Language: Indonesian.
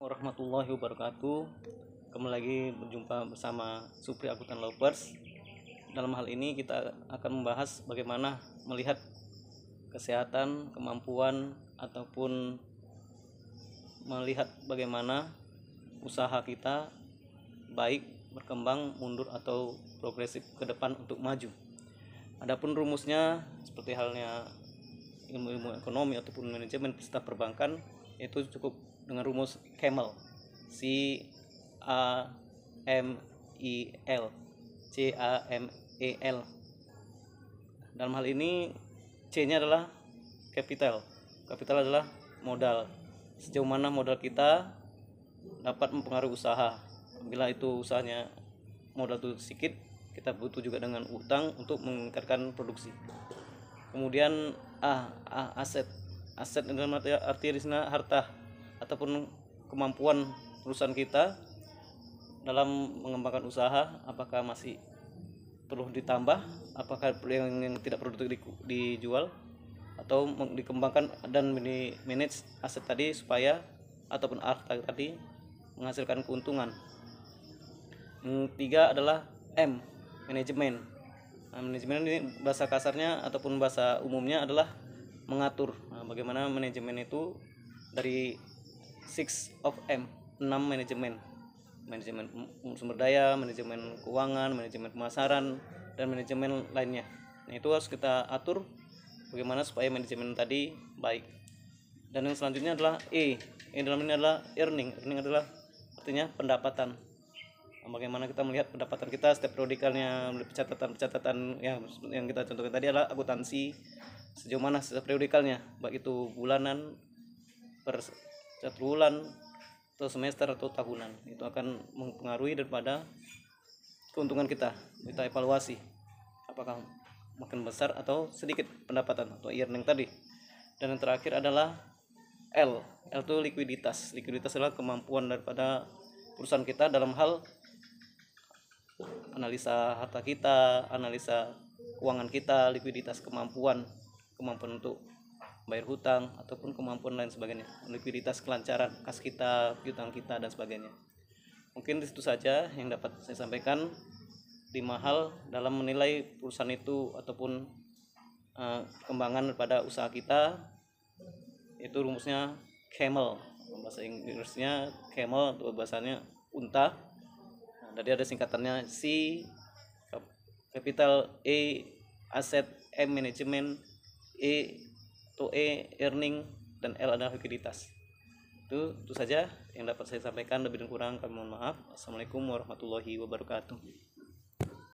Warahmatullahi wabarakatuh. Kembali lagi berjumpa bersama Supri Akuntan Lovers. Dalam hal ini kita akan membahas bagaimana melihat kesehatan, kemampuan, ataupun melihat bagaimana usaha kita baik, berkembang, mundur, atau progresif ke depan untuk maju. Adapun rumusnya seperti halnya ilmu-ilmu ekonomi ataupun manajemen serta perbankan, itu cukup dengan rumus CAMEL, CAMEL. Dalam hal ini C-nya adalah capital. Capital adalah modal. Sejauh mana modal kita dapat mempengaruhi usaha. Bila itu usahanya modal itu sedikit, kita butuh juga dengan utang untuk meningkatkan produksi. Kemudian aset. Aset dalam arti di sana harta ataupun kemampuan perusahaan kita dalam mengembangkan usaha, apakah masih perlu ditambah, apakah yang tidak produktif dijual atau dikembangkan dan manage aset tadi supaya ataupun harta tadi menghasilkan keuntungan. Yang ketiga adalah M, manajemen. Manajemen ini bahasa kasarnya ataupun bahasa umumnya adalah mengatur. Bagaimana manajemen itu dari 6 of M, 6 manajemen sumber daya, manajemen keuangan, manajemen pemasaran, dan manajemen lainnya. Itu harus kita atur bagaimana supaya manajemen tadi baik. Dan yang selanjutnya adalah E dalam ini adalah earning adalah artinya pendapatan. Bagaimana kita melihat pendapatan kita setiap periodikalnya, pencatatan yang kita contohkan tadi adalah akuntansi, sejauh mana setiap periodikalnya, baik itu bulanan, per bulan, atau semester, atau tahunan. Itu akan mempengaruhi daripada keuntungan kita evaluasi apakah makin besar atau sedikit pendapatan atau earning tadi. Dan yang terakhir adalah L itu likuiditas adalah kemampuan daripada perusahaan kita dalam hal analisa harta kita, analisa keuangan kita, likuiditas, kemampuan untuk bayar hutang ataupun kemampuan lain sebagainya, likuiditas, kelancaran kas kita, piutang kita, dan sebagainya. Mungkin itu saja yang dapat saya sampaikan 5 hal dalam menilai perusahaan itu ataupun kembangan daripada usaha kita. Itu rumusnya CAMEL, bahasa Inggrisnya CAMEL atau bahasanya unta. Tadi ada singkatannya C capital, E aset, M manajemen, E earning, dan L adalah likuiditas. Itu saja yang dapat saya sampaikan. Lebih dan kurang kami mohon maaf. Assalamualaikum warahmatullahi wabarakatuh.